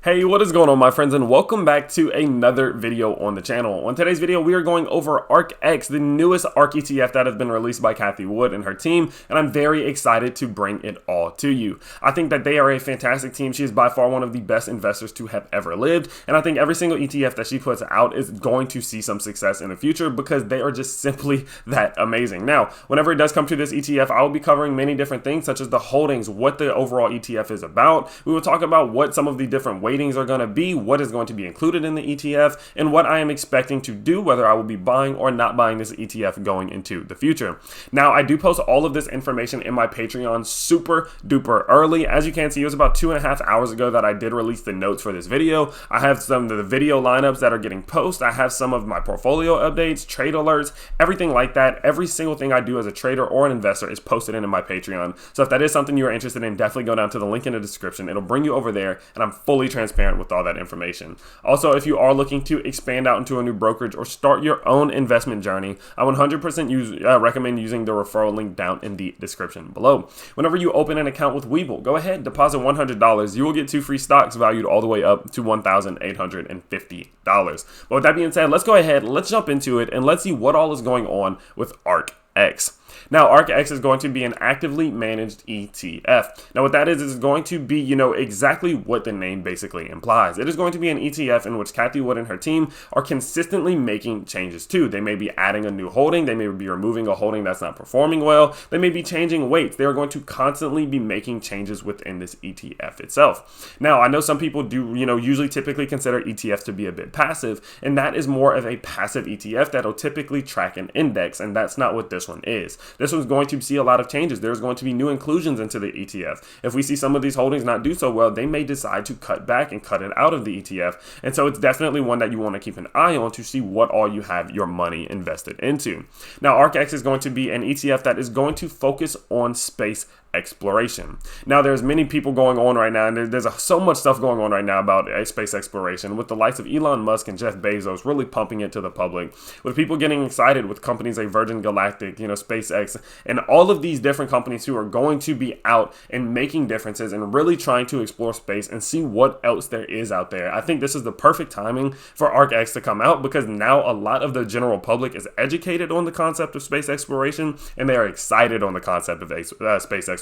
Hey, what is going on, my friends, and welcome back to another video on the channel. On today's video, we are going over ARKX, the newest ARK ETF that has been released by Cathie Wood and her team, and I'm very excited to bring it all to you. I think that they are a fantastic team. She is by far one of the best investors to have ever lived, and I think every single ETF that she puts out is going to see some success in the future because they are just simply that amazing. Now, whenever it does come to this ETF, I will be covering many different things, such as the holdings, what the overall ETF is about. We will talk about what some of the different weightings are going to be, what is going to be included in the ETF, and what I am expecting to do, whether I will be buying or not buying this ETF going into the future. Now, I do post all of this information in my Patreon super duper early. As you can see, it was about 2.5 hours ago that I did release the notes for this video. I have some of the video lineups that are getting posted. I have some of my portfolio updates, trade alerts, everything like that. Every single thing I do as a trader or an investor is posted in my Patreon. So if that is something you are interested in, definitely go down to the link in the description. It'll bring you over there, and I'm fully transparent with all that information. Also, if you are looking to expand out into a new brokerage or start your own investment journey, I 100% recommend using the referral link down in the description below. Whenever you open an account with Webull, go ahead, deposit $100. You will get 2 free stocks valued all the way up to $1,850. But with that being said, let's go ahead, let's jump into it, and let's see what all is going on with ARKX. Now, ARKX is going to be an actively managed ETF. Now, what that is going to be, exactly what the name basically implies. It is going to be an ETF in which Cathie Wood and her team are consistently making changes to. They may be adding a new holding. They may be removing a holding that's not performing well. They may be changing weights. They are going to constantly be making changes within this ETF itself. Now, I know some people do, usually typically consider ETFs to be a bit passive, and that is more of a passive ETF that'll typically track an index, and that's not what this one is. This one's going to see a lot of changes. There's going to be new inclusions into the ETF. If we see some of these holdings not do so well, they may decide to cut back and cut it out of the ETF. And so it's definitely one that you want to keep an eye on to see what all you have your money invested into. Now, ARKX is going to be an ETF that is going to focus on space exploration. Now, there's many people going on right now, and there's so much stuff going on right now about space exploration, with the likes of Elon Musk and Jeff Bezos really pumping it to the public, with people getting excited with companies like Virgin Galactic, SpaceX, and all of these different companies who are going to be out and making differences and really trying to explore space and see what else there is out there. I think this is the perfect timing for ARKX to come out, because now a lot of the general public is educated on the concept of space exploration, and they are excited on the concept of space exploration.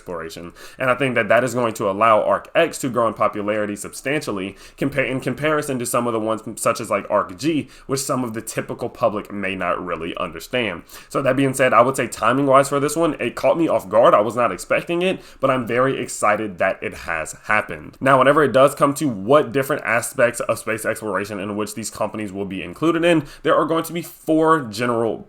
And I think that is going to allow ARKX to grow in popularity substantially in comparison to some of the ones such as like ARKG, which some of the typical public may not really understand. So that being said, I would say timing wise for this one, it caught me off guard. I was not expecting it, but I'm very excited that it has happened. Now, whenever it does come to what different aspects of space exploration in which these companies will be included in, there are going to be 4 general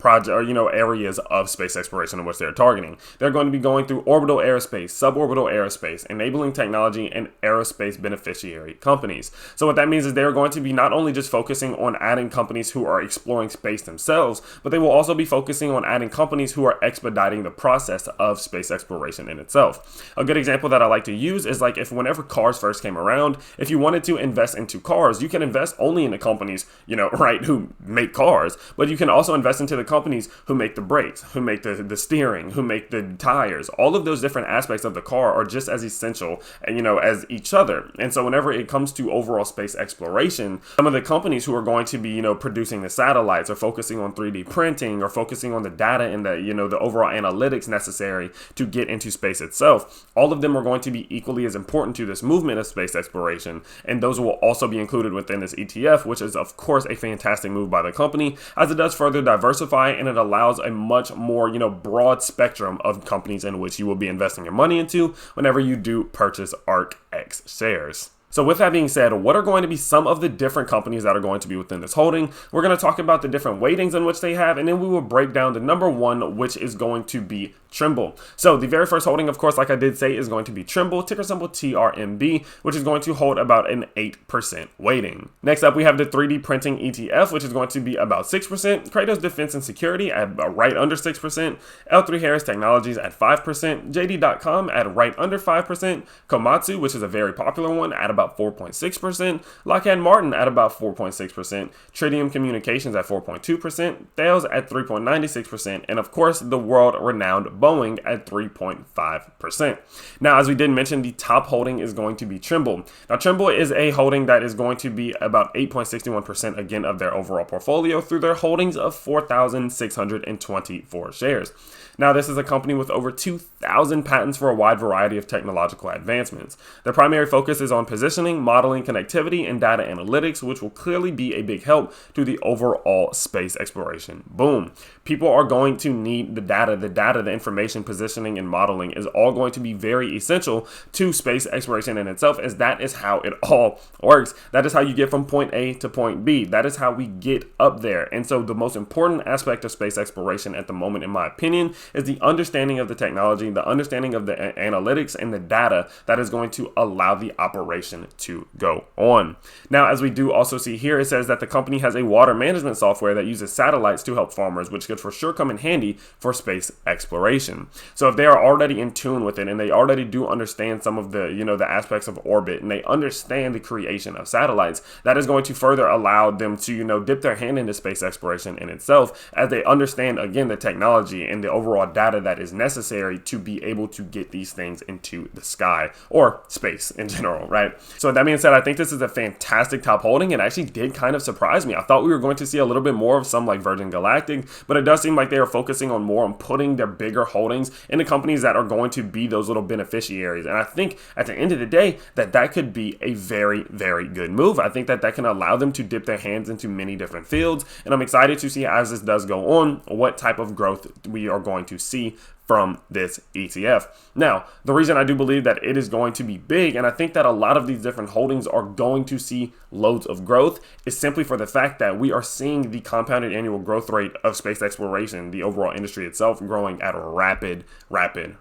areas of space exploration in which they're targeting. They're going to be going through orbital aerospace, suborbital aerospace, enabling technology, and aerospace beneficiary companies. So what that means is they're going to be not only just focusing on adding companies who are exploring space themselves, but they will also be focusing on adding companies who are expediting the process of space exploration in itself. A good example that I like to use is like whenever cars first came around, if you wanted to invest into cars, you can invest only in the companies, who make cars, but you can also invest into the companies who make the brakes, who make the steering, who make the tires. All of those different aspects of the car are just as essential, as each other. And so whenever it comes to overall space exploration, some of the companies who are going to be, producing the satellites, or focusing on 3D printing, or focusing on the data and the overall analytics necessary to get into space itself, all of them are going to be equally as important to this movement of space exploration. And those will also be included within this ETF, which is of course a fantastic move by the company, as it does further diversify, and it allows a much more, broad spectrum of companies in which you will be investing your money into whenever you do purchase ARKX shares. So with that being said, what are going to be some of the different companies that are going to be within this holding? We're going to talk about the different weightings in which they have, and then we will break down the number one, which is going to be Trimble. So the very first holding, of course, like I did say, is going to be Trimble, ticker symbol TRMB, which is going to hold about an 8% weighting. Next up, we have the 3D printing ETF, which is going to be about 6%, Kratos Defense and Security at right under 6%, L3 Harris Technologies at 5%, JD.com at right under 5%, Komatsu, which is a very popular one, at about about 4.6%, Lockheed Martin at about 4.6%, Tritium Communications at 4.2%, Thales at 3.96%, and of course the world-renowned Boeing at 3.5%. Now, as we did mention, the top holding is going to be Trimble. Now, Trimble is a holding that is going to be about 8.61% again of their overall portfolio through their holdings of 4,624 shares. Now, this is a company with over 2,000 patents for a wide variety of technological advancements. Their primary focus is on positioning, modeling, connectivity, and data analytics, which will clearly be a big help to the overall space exploration boom. People are going to need the data, the information, positioning, and modeling is all going to be very essential to space exploration in itself, as that is how it all works. That is how you get from point A to point B. That is how we get up there. And so the most important aspect of space exploration at the moment, in my opinion, is the understanding of the technology, the understanding of the analytics and the data that is going to allow the operation to go on. Now, as we do also see here, it says that the company has a water management software that uses satellites to help farmers, which could for sure come in handy for space exploration. So if they are already in tune with it and they already do understand some of the, the aspects of orbit, and they understand the creation of satellites, that is going to further allow them to, dip their hand into space exploration in itself, as they understand, again, the technology and the overall data that is necessary to be able to get these things into the sky or space in general, right? So that being said, I think this is a fantastic top holding. It actually did kind of surprise me. I thought we were going to see a little bit more of some like Virgin Galactic, but it does seem like they are focusing on more on putting their bigger holdings into companies that are going to be those little beneficiaries. And I think at the end of the day, that could be a very, very good move. I think that can allow them to dip their hands into many different fields. And I'm excited to see, as this does go on, what type of growth we are going to see from this ETF. Now, the reason I do believe that it is going to be big, and I think that a lot of these different holdings are going to see loads of growth, is simply for the fact that we are seeing the compounded annual growth rate of space exploration, the overall industry itself, growing at rapid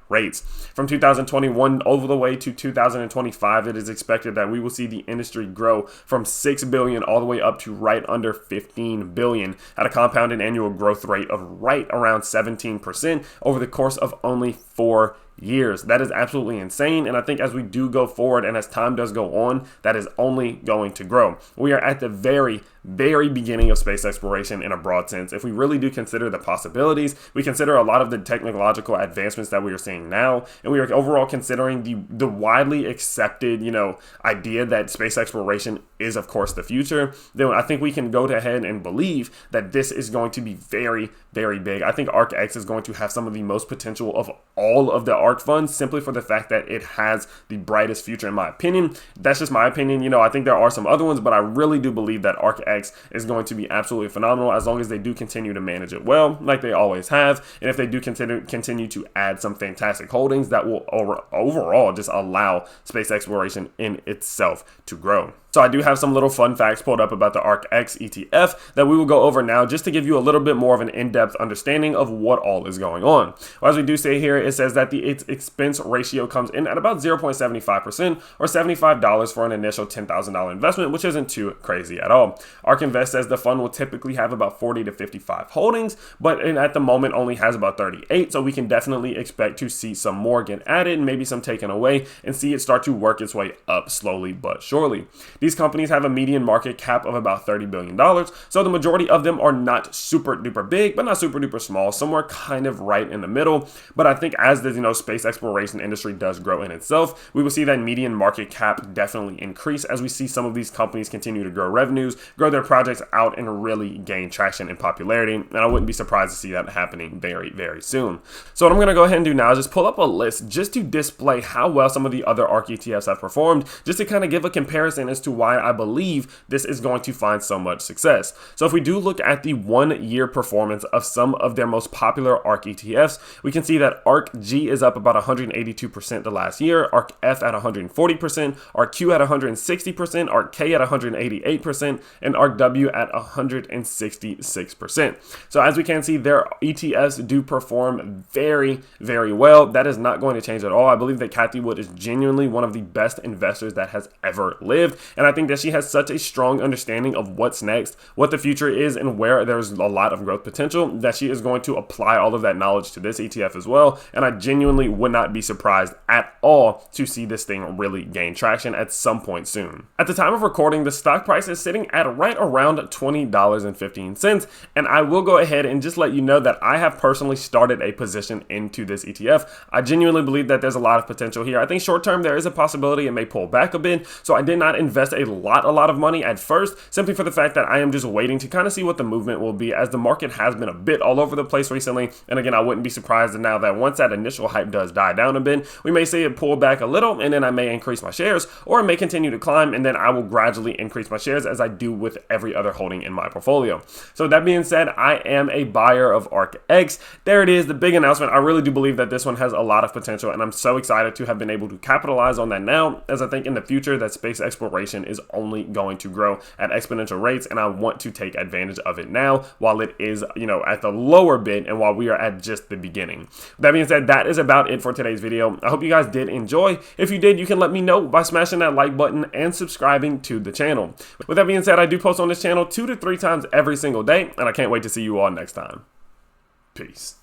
rates. From 2021 over the way to 2025, it is expected that we will see the industry grow from 6 billion all the way up to right under 15 billion at a compounded annual growth rate of right around 17% over the course of only 4 years. That is absolutely insane. And I think as we do go forward and as time does go on, that is only going to grow. We are at the very beginning of space exploration in a broad sense. If we really do consider the possibilities, we consider a lot of the technological advancements that we are seeing now, and we are overall considering the widely accepted, idea that space exploration is, of course, the future, then I think we can go ahead and believe that this is going to be very big. I think ARKX is going to have some of the most potential of all of the ARK funds, simply for the fact that it has the brightest future, in my opinion. That's just my opinion. I think there are some other ones, but I really do believe that ARKX is going to be absolutely phenomenal, as long as they do continue to manage it well, like they always have, and if they do continue to add some fantastic holdings that will overall just allow space exploration in itself to grow. So I do have some little fun facts pulled up about the ARKX ETF that we will go over now, just to give you a little bit more of an in-depth understanding of what all is going on. Well, as we do say here, it says that its expense ratio comes in at about 0.75%, or $75 for an initial $10,000 investment, which isn't too crazy at all. ARK Invest says the fund will typically have about 40 to 55 holdings, but at the moment only has about 38, so we can definitely expect to see some more get added and maybe some taken away, and see it start to work its way up slowly but surely. These companies have a median market cap of about $30 billion, so the majority of them are not super duper big, but not super duper small, somewhere kind of right in the middle. But I think as the space exploration industry does grow in itself, we will see that median market cap definitely increase as we see some of these companies continue to grow revenues, grow their projects out, and really gain traction and popularity. And I wouldn't be surprised to see that happening very soon. So what I'm going to go ahead and do now is just pull up a list just to display how well some of the other ARK ETFs have performed, just to kind of give a comparison as to why I believe this is going to find so much success. So if we do look at the 1 year performance of some of their most popular ARK ETFs, we can see that ARKG is up about 182% the last year, ARKF at 140%, ARKQ at 160%, ARKK at 188%, and ARKW at 166%. So as we can see, their ETFs do perform very well. That is not going to change at all. I believe that Cathie Wood is genuinely one of the best investors that has ever lived, And I think that she has such a strong understanding of what's next, what the future is, and where there's a lot of growth potential, that she is going to apply all of that knowledge to this ETF as well. And I genuinely would not be surprised at all to see this thing really gain traction at some point soon. At the time of recording, the stock price is sitting at right around $20.15. And I will go ahead and just let you know that I have personally started a position into this ETF. I genuinely believe that there's a lot of potential here. I think short term there is a possibility it may pull back a bit. So I did not invest a lot of money at first, simply for the fact that I am just waiting to kind of see what the movement will be, as the market has been a bit all over the place recently. And again, I wouldn't be surprised now that once that initial hype does die down a bit, we may see it pull back a little, and then I may increase my shares, or it may continue to climb, and then I will gradually increase my shares as I do with every other holding in my portfolio. So that being said, I am a buyer of ARKX. There it is, the big announcement. I really do believe that this one has a lot of potential, and I'm so excited to have been able to capitalize on that now, as I think in the future that space exploration is only going to grow at exponential rates, and I want to take advantage of it now while it is, at the lower bit and while we are at just the beginning. That being said, that is about it for today's video. I hope you guys did enjoy. If you did, you can let me know by smashing that like button and subscribing to the channel. With that being said, I do post on this channel 2 to 3 times every single day, and I can't wait to see you all next time. Peace.